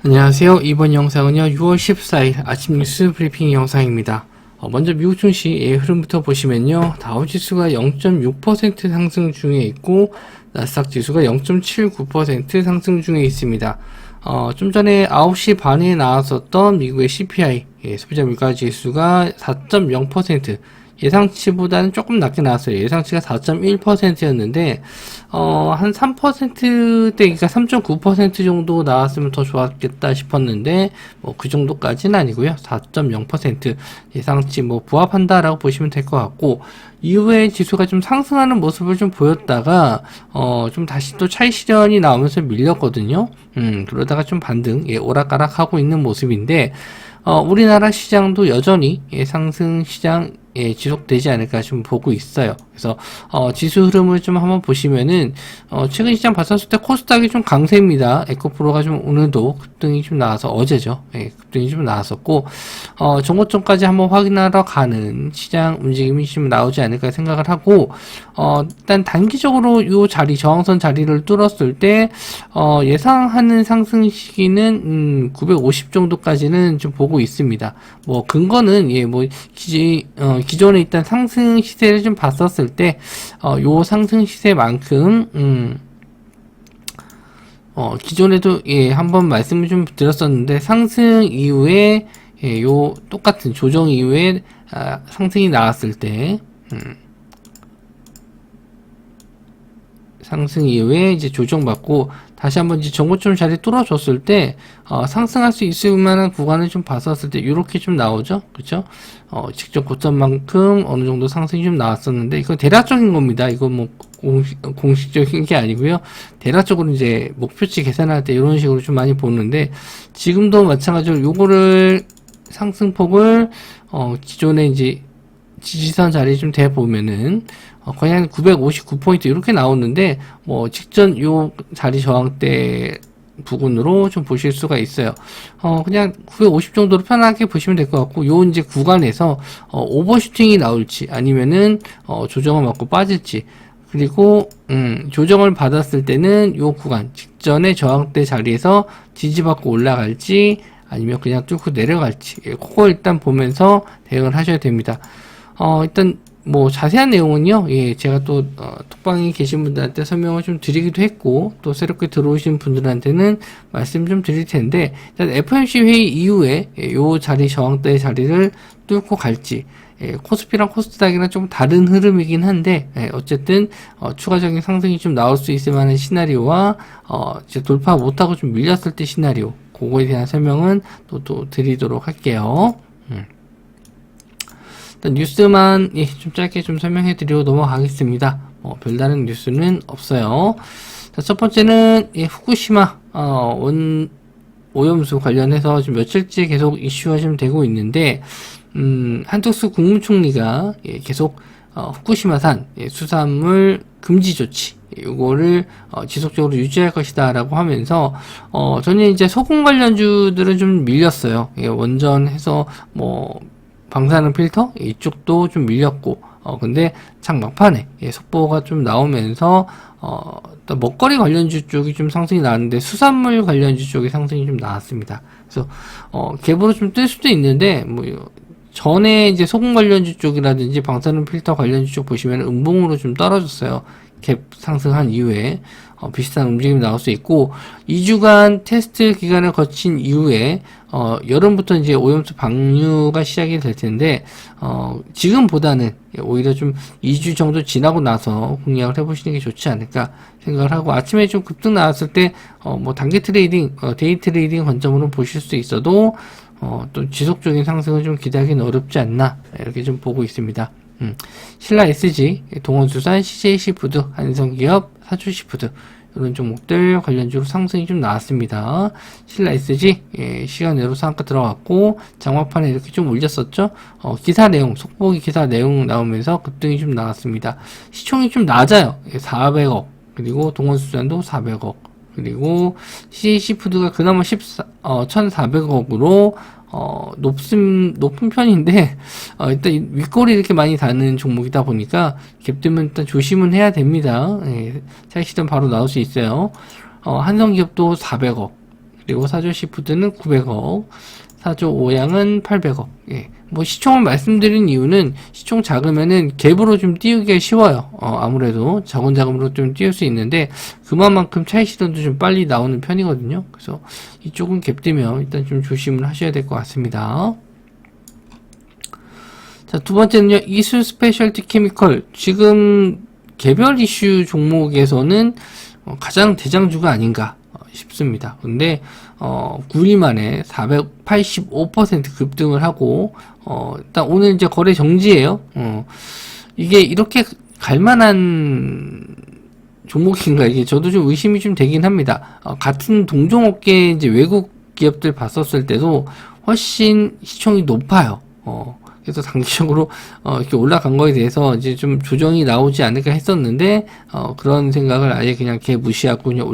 안녕하세요. 이번 영상은요 6월 14일 아침 뉴스 브리핑 영상입니다. 먼저 미국 증시의 흐름부터 보시면요, 다우지수가 0.6% 상승 중에 있고 나스닥 지수가 0.79% 상승 중에 있습니다. 좀 전에 9시 반에 나왔었던 미국의 CPI 소비자 물가 지수가 4.0%, 예상치보다는 조금 낮게 나왔어요. 예상치가 4.1%였는데 한 3%대, 그러니까 3.9% 정도 나왔으면 더 좋았겠다 싶었는데 그 정도까지는 아니고요. 4.0% 예상치 부합한다라고 보시면 될 것 같고, 이후에 지수가 좀 상승하는 모습을 좀 보였다가 좀 다시 또 차익 실현이 나오면서 밀렸거든요. 그러다가 좀 반등, 오락가락 하고 있는 모습인데, 우리나라 시장도 여전히 상승 시장 지속되지 않을까 좀 보고 있어요. 그래서 지수 흐름을 좀 한번 보시면은 최근 시장 봤었을 때 코스닥이 좀 강세입니다. 에코프로가 좀 오늘도 급등이 좀 나와서, 어제죠. 급등이 좀 나왔었고, 정고점까지 한번 확인하러 가는 시장 움직임이 좀 나오지 않을까 생각을 하고, 일단 단기적으로 요 자리, 저항선 자리를 뚫었을 때 예상하는 상승 시기는 950 정도까지는 좀 보고 있습니다. 근거는 기존에 일단 상승 시세를 좀 봤었을 때 요 상승 시세만큼 기존에도 한번 말씀을 좀 드렸었는데, 상승 이후에 요 똑같은 조정 이후에 상승이 나왔을 때 상승 이후에 이제 조정받고 다시 한번 이제 정고점 자리 뚫어줬을 때 상승할 수 있을 만한 구간을 좀 봤었을 때 이렇게 좀 나오죠, 그렇죠? 직접 고점만큼 어느 정도 상승이 좀 나왔었는데, 이거 대략적인 겁니다. 이거 공식적인 게 아니고요. 대략적으로 이제 목표치 계산할 때 이런 식으로 좀 많이 보는데, 지금도 마찬가지로 요거를 상승폭을 기존에 이제 지지선 자리 좀 대 보면은 거의 한 959포인트 이렇게 나오는데, 직전 요 자리 저항대 부근으로 좀 보실 수가 있어요. 그냥 950 정도로 편하게 보시면 될 것 같고, 요 이제 구간에서 오버슈팅이 나올지 아니면은 조정을 맞고 빠질지, 그리고 조정을 받았을 때는 요 구간 직전의 저항대 자리에서 지지받고 올라갈지 아니면 그냥 뚫고 내려갈지, 그거 일단 보면서 대응을 하셔야 됩니다. 일단 자세한 내용은요, 제가 또 톡방에 계신 분들한테 설명을 좀 드리기도 했고, 또 새롭게 들어오신 분들한테는 말씀 좀 드릴 텐데, 일단 FOMC 회의 이후에 요 자리, 저항대의 자리를 뚫고 갈지, 코스피랑 코스닥이랑 좀 다른 흐름이긴 한데, 어쨌든 추가적인 상승이 좀 나올 수 있을 만한 시나리오와 이제 돌파 못하고 좀 밀렸을 때 시나리오, 그거에 대한 설명은 또 드리도록 할게요. 일단 뉴스만 좀 짧게 좀 설명해 드리고 넘어가겠습니다. 별다른 뉴스는 없어요. 자, 첫 번째는 후쿠시마 오염수 관련해서 좀 며칠째 계속 이슈가 좀 되고 있는데, 한덕수 국무총리가 계속 후쿠시마산 수산물 금지 조치, 이거를 지속적으로 유지할 것이다 라고 하면서 저는 이제 소금 관련주들은 좀 밀렸어요. 원전해서 방사능 필터 이쪽도 좀 밀렸고, 근데 참 막판에 속보가 좀 나오면서 또 먹거리 관련주 쪽이 좀 상승이 나왔는데, 수산물 관련주 쪽이 상승이 좀 나왔습니다. 그래서 갭으로 좀 뜰 수도 있는데, 전에 이제 소금 관련주 쪽이라든지 방사능 필터 관련주 쪽 보시면 음봉으로 좀 떨어졌어요. 갭 상승한 이후에 비슷한 움직임이 나올 수 있고, 2주간 테스트 기간을 거친 이후에 여름부터 이제 오염수 방류가 시작이 될 텐데, 지금보다는 오히려 좀 2주 정도 지나고 나서 공략을 해보시는 게 좋지 않을까 생각을 하고, 아침에 좀 급등 나왔을 때 단기 트레이딩, 데이 트레이딩 관점으로 보실 수 있어도 또 지속적인 상승을 좀 기대하기는 어렵지 않나, 이렇게 좀 보고 있습니다. 신라 SG, 동원수산, CJ시푸드, 한성기업, 사주시푸드, 이런 종목들 관련주로 상승이 좀 나왔습니다. 신라 SG 시간외로 상한가 들어갔고, 장막판에 이렇게 좀 올렸었죠. 기사 내용, 속보기 기사 내용 나오면서 급등이 좀 나왔습니다. 시총이 좀 낮아요. 400억, 그리고 동원수산도 400억, 그리고 CJ시푸드가 그나마 1,400억으로 높은 편인데, 일단 윗골이 이렇게 많이 닿는 종목이다 보니까 갭되면 일단 조심은 해야 됩니다. 차익 실현 바로 나올 수 있어요. 한성기업도 400억, 그리고 사조 시푸드는 900억, 사조 오양은 800억. 예. 뭐 시총을 말씀드린 이유는 시총 작으면은 갭으로 좀 띄우기가 쉬워요. 아무래도 적은 자금으로 좀 띄울 수 있는데 그만큼 차익 실현도 좀 빨리 나오는 편이거든요. 그래서 이쪽은 갭 뜨면 일단 좀 조심을 하셔야 될 것 같습니다. 자, 두 번째는요, 이수 스페셜티 케미컬. 지금 개별 이슈 종목에서는 가장 대장주가 아닌가 싶습니다. 근데 9일 만에 485% 급등을 하고 일단 오늘 이제 거래 정지예요. 이게 이렇게 갈만한 종목인가, 이게 저도 좀 의심이 좀 되긴 합니다. 같은 동종업계 이제 외국 기업들 봤었을 때도 훨씬 시총이 높아요. 그래서 단기적으로 이렇게 올라간 거에 대해서 이제 좀 조정이 나오지 않을까 했었는데 그런 생각을 아예 그냥 걔 무시하고 그냥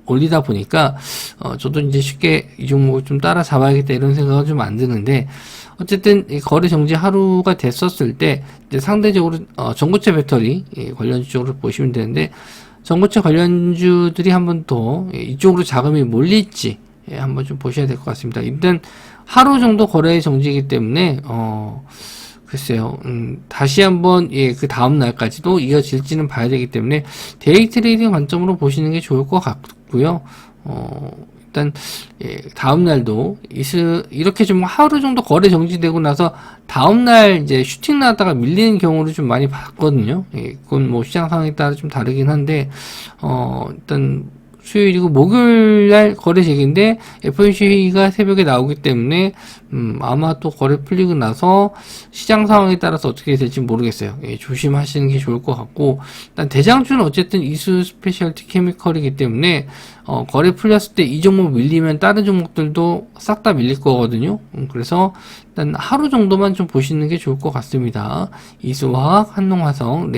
올리다 보니까 저도 이제 쉽게 이 종목을 좀 따라잡아야겠다 이런 생각은 좀 안 드는데, 어쨌든 이 거래 정지 하루가 됐었을 때 이제 상대적으로 전고체 배터리 관련주 쪽으로 보시면 되는데, 전고체 관련주들이 한번 더 이쪽으로 자금이 몰릴지 한번 좀 보셔야 될 것 같습니다. 일단 하루 정도 거래 정지이기 때문에 글쎄요, 다시 한번 그 다음 날까지도 이어질지는 봐야 되기 때문에 데이 트레이딩 관점으로 보시는 게 좋을 것 같고요. 일단 다음 날도 이렇게 좀 하루 정도 거래 정지되고 나서 다음 날 이제 슈팅 나다가 밀리는 경우를 좀 많이 봤거든요. 그건 뭐 시장 상황에 따라 좀 다르긴 한데 일단 수요일이고 목요일날 거래 재개인데 FOMC가 새벽에 나오기 때문에 아마 또 거래 풀리고 나서 시장 상황에 따라서 어떻게 될지 모르겠어요. 조심하시는 게 좋을 것 같고, 일단 대장주는 어쨌든 이수 스페셜티 케미컬이기 때문에 거래 풀렸을 때 이 종목 밀리면 다른 종목들도 싹 다 밀릴 거거든요. 그래서 일단 하루 정도만 좀 보시는 게 좋을 것 같습니다. 이수화학, 한농화성,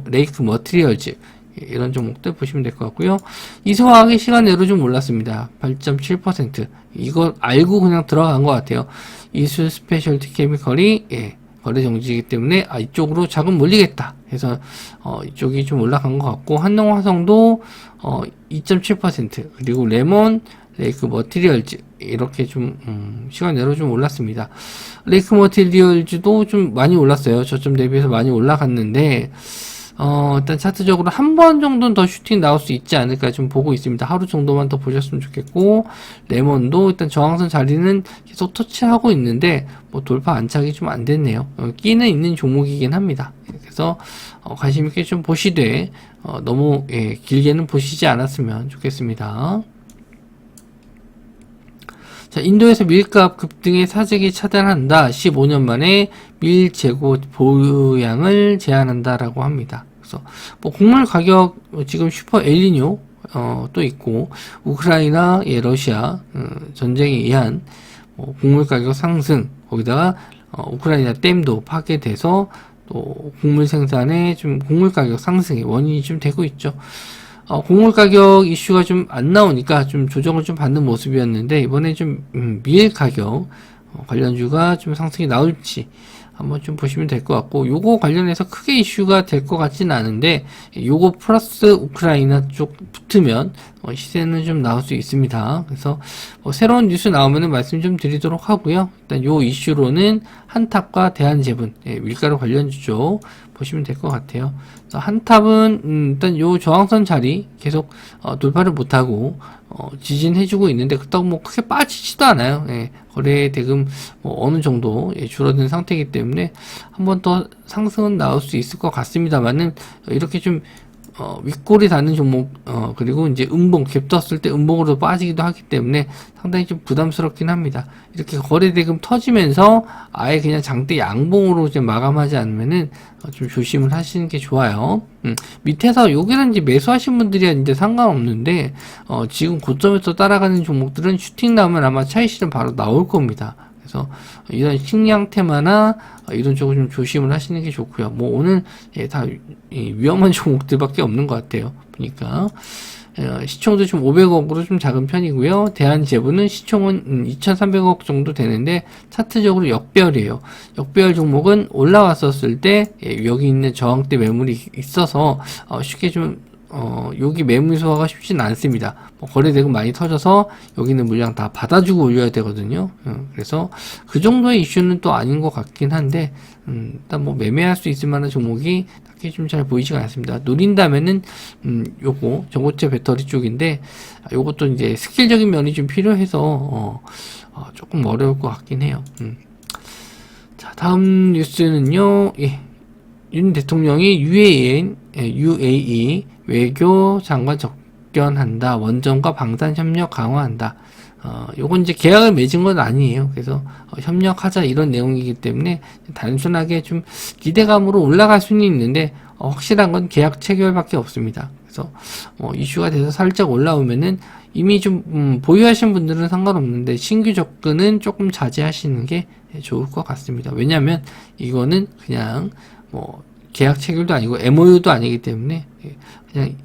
레이크 머티리얼즈 이런 종목들 보시면 될 것 같고요. 이수화학이 시간 내로 좀 올랐습니다. 8.7%. 이거 알고 그냥 들어간 것 같아요. 이수 스페셜티 케미컬이 거래 정지이기 때문에 이쪽으로 자금 몰리겠다 해서 이쪽이 좀 올라간 것 같고, 한농화성도 2.7%, 그리고 레이크 머티리얼즈 이렇게 좀 시간 내로 좀 올랐습니다. 레이크 머티리얼즈도 좀 많이 올랐어요. 저점 대비해서 많이 올라갔는데 일단 차트적으로 한 번 정도는 더 슈팅 나올 수 있지 않을까 좀 보고 있습니다. 하루 정도만 더 보셨으면 좋겠고, 레몬도 일단 저항선 자리는 계속 터치하고 있는데 뭐 돌파 안착이 좀 안 됐네요. 끼는 있는 종목이긴 합니다. 그래서 관심 있게 좀 보시되 너무 길게는 보시지 않았으면 좋겠습니다. 자, 인도에서 밀값 급등의 사재기 차단한다. 15년 만에 밀 재고 보유량을 제한한다라고 합니다. 그래서 뭐 곡물 가격 지금 슈퍼 엘니뇨 또 있고, 우크라이나 러시아 전쟁에 의한 곡물 가격 상승, 거기다가 우크라이나 댐도 파괴돼서 또 곡물 생산에 좀 곡물 가격 상승의 원인이 좀 되고 있죠. 곡물 가격 이슈가 좀 안 나오니까 좀 조정을 좀 받는 모습이었는데, 이번에 좀 밀 가격 관련주가 좀 상승이 나올지 한번 좀 보시면 될 것 같고, 요거 관련해서 크게 이슈가 될 것 같지는 않은데, 요거 플러스 우크라이나 쪽 붙으면 시세는 좀 나올 수 있습니다. 그래서 새로운 뉴스 나오면은 말씀 좀 드리도록 하고요. 일단 요 이슈로는 한탑과 대한제분 밀가루 관련주죠 보시면 될 것 같아요. 한탑은 일단 요 저항선 자리 계속 돌파를 못하고 지진해주고 있는데, 그렇다고 뭐 크게 빠지지도 않아요. 거래 대금 어느 정도 줄어든 상태이기 때문에 한 번 더 상승은 나올 수 있을 것 같습니다만은, 이렇게 좀 윗골이 닿는 종목, 그리고 이제 갭 떴을 때 음봉으로 빠지기도 하기 때문에 상당히 좀 부담스럽긴 합니다. 이렇게 거래 대금 터지면서 아예 그냥 장대 양봉으로 좀 마감하지 않으면은 좀 조심을 하시는 게 좋아요. 밑에서 여기는 이제 매수하신 분들이 이제 상관없는데, 지금 고점에서 따라가는 종목들은 슈팅 나오면 아마 차익 실현 바로 나올 겁니다. 그래서 이런 식량 테마나 이런 쪽을 좀 조심을 하시는 게 좋고요. 뭐 오늘 다 위험한 종목들밖에 없는 것 같아요. 보니까 시총도 좀 500억으로 좀 작은 편이고요. 대한제분은 시총은 2,300억 정도 되는데 차트적으로 역배열이에요. 역배열 종목은 올라왔었을 때 여기 있는 저항대 매물이 있어서 쉽게 좀 여기 매물 소화가 쉽지는 않습니다. 뭐 거래대금 많이 터져서 여기는 물량 다 받아주고 올려야 되거든요. 그래서 그 정도의 이슈는 또 아닌 것 같긴 한데, 일단 뭐 매매할 수 있을 만한 종목이 딱히 좀 잘 보이지가 않습니다. 노린다면은, 요거, 전고체 배터리 쪽인데, 요것도 이제 스킬적인 면이 좀 필요해서, 조금 어려울 것 같긴 해요. 자, 다음 뉴스는요, 예. 윤 대통령이 UAE 외교 장관 접견한다. 원전과 방산 협력 강화한다. 요건 이제 계약을 맺은 건 아니에요. 그래서 협력하자 이런 내용이기 때문에 단순하게 좀 기대감으로 올라갈 수는 있는데 확실한 건 계약 체결밖에 없습니다. 그래서 이슈가 돼서 살짝 올라오면은 이미 좀 보유하신 분들은 상관없는데 신규 접근은 조금 자제하시는 게 좋을 것 같습니다. 왜냐하면 이거는 그냥 뭐 계약 체결도 아니고 MOU도 아니기 때문에 그냥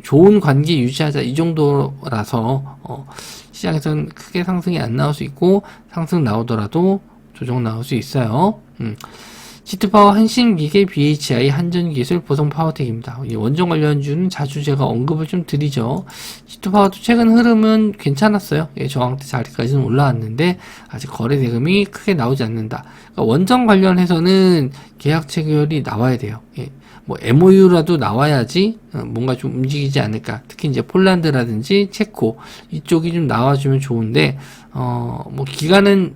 좋은 관계 유지하자 이 정도라서 시장에서는 크게 상승이 안 나올 수 있고 상승 나오더라도 조정 나올 수 있어요. 시트파워 한신기계 BHI 한전기술 보성파워텍입니다. 이 원전 관련주는 자주 제가 언급을 좀 드리죠. 시트파워도 최근 흐름은 괜찮았어요. 예, 저항대 자리까지는 올라왔는데 아직 거래 대금이 크게 나오지 않는다. 그러니까 원전 관련해서는 계약 체결이 나와야 돼요. 예, 뭐 MOU라도 나와야지 뭔가 좀 움직이지 않을까. 특히 이제 폴란드라든지 체코 이쪽이 좀 나와주면 좋은데 뭐 기간은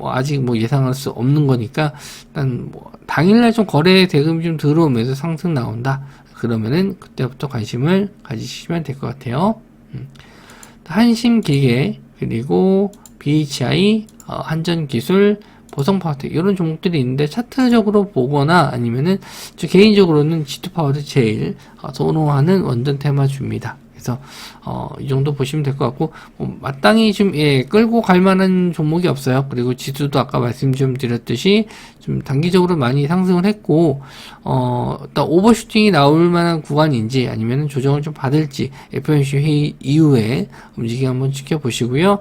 아직 뭐 예상할 수 없는 거니까 일단 뭐 당일날 좀 거래 대금이 좀 들어오면서 상승 나온다. 그러면은 그때부터 관심을 가지시면 될 것 같아요. 한신기계 그리고 BHI 한전기술 보성파워텍 이런 종목들이 있는데 차트적으로 보거나 아니면은 저 개인적으로는 G2파워를 제일 선호하는 원전 테마주입니다. 그래서 이 정도 보시면 될 것 같고 마땅히 좀 끌고 갈 만한 종목이 없어요. 그리고 지수도 아까 말씀 좀 드렸듯이 좀 단기적으로 많이 상승을 했고 일단 오버슈팅이 나올 만한 구간인지 아니면 조정을 좀 받을지 FOMC 회의 이후에 움직임 한번 지켜보시고요.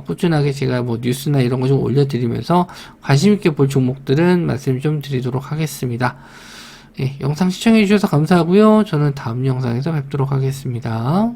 꾸준하게 제가 뭐 뉴스나 이런 거 좀 올려드리면서 관심 있게 볼 종목들은 말씀 좀 드리도록 하겠습니다. 예, 영상 시청해주셔서 감사하고요. 저는 다음 영상에서 뵙도록 하겠습니다.